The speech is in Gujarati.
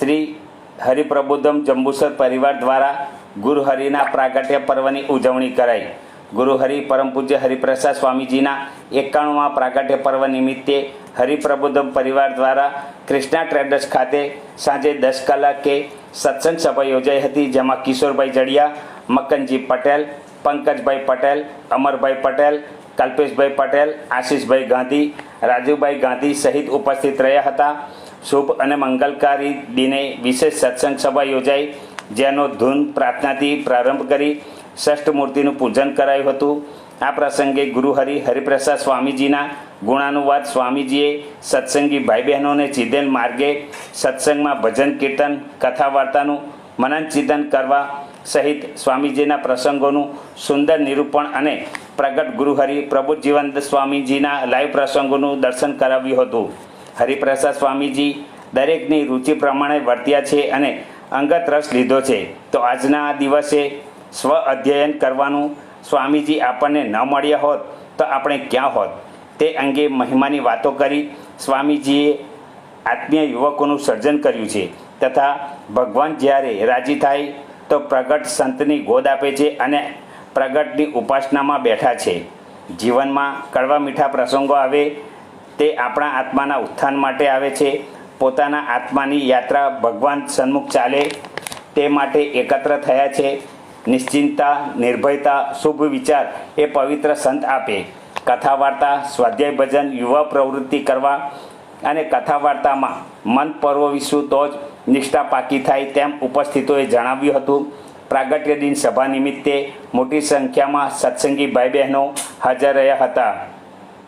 શ્રી હરિપ્રબોધમ જંબુસર પરિવાર દ્વારા ગુરુહરિના પ્રાગટ્ય પર્વની ઉજવણી કરાઈ। ગુરુહરિ પરમ પૂજ્ય હરિપ્રસાદ સ્વામીજીના 91મા પ્રાગટ્ય પર્વ નિમિત્તે હરિપ્રબોધમ પરિવાર દ્વારા કૃષ્ણા ટ્રેડર્સ ખાતે સાંજે 10 કલાકે સત્સંગ સભા યોજાઈ હતી, જેમાં કિશોરભાઈ જડિયા, મક્કનજી પટેલ, પંકજભાઈ પટેલ, અમરભાઈ પટેલ, કલ્પેશભાઈ પટેલ, આશીષભાઈ ગાંધી, રાજુભાઈ ગાંધી સહિત ઉપસ્થિત રહ્યા હતા। શુભ અને મંગલકારી દિને વિશેષ સત્સંગ સભા યોજાઈ, જેનો ધૂન પ્રાર્થનાથી પ્રારંભ કરી ષષ્ઠ મૂર્તિનું પૂજન કરાયું હતું। આ પ્રસંગે ગુરુહરિ હરિપ્રસાદ સ્વામીજીના ગુણાનુવાદ સ્વામીજીએ સત્સંગી ભાઈ બહેનોને ચીધેલ માર્ગે સત્સંગમાં ભજન કીર્તન કથા વાર્તાનું મનન ચિંતન કરવા સહિત સ્વામીજીના પ્રસંગોનું સુંદર નિરૂપણ અને પ્રગટ ગુરુહરિ પ્રબોધજીવન સ્વામીજીના લાઈવ પ્રસંગોનું દર્શન કરાવ્યું હતું। હરિપ્રસાદ સ્વામીજી દરેકની રુચિ પ્રમાણે વર્ત્યા છે અને અંગત રસ લીધો છે, તો આજના આ દિવસે સ્વ અધ્યયન કરવાનું સ્વામીજી આપણને ન મળ્યા હોત તો આપણે ક્યાં હોત, તે અંગે મહિમાની વાતો કરી સ્વામીજીએ આત્મીય યુવકોનું સર્જન કર્યું છે તથા ભગવાન જ્યારે રાજી થાય તો પ્રગટ સંતની ગોદ આપે છે અને પ્રગટની ઉપાસનામાં બેઠા છે। જીવનમાં કડવા મીઠા પ્રસંગો આવે તે આપણા આત્માના ઉત્થાન માટે આવે છે। પોતાના આત્માની યાત્રા ભગવાન સન્મુખ ચાલે તે માટે એકત્ર થયા છે। નિશ્ચિંતતા, નિર્ભયતા, શુભ વિચાર એ પવિત્ર સંત આપે। કથા વાર્તા, સ્વાધ્યાય ભજન, યુવા પ્રવૃત્તિ કરવા અને કથા વાર્તામાં મન પરોવીશું તો જ નિષ્ઠા પાકી થાય, તેમ ઉપસ્થિતોએ જણાવ્યું હતું। પ્રાગટ્ય દિન સભા નિમિત્તે મોટી સંખ્યામાં સત્સંગી ભાઈ બહેનો હાજર રહ્યા હતા।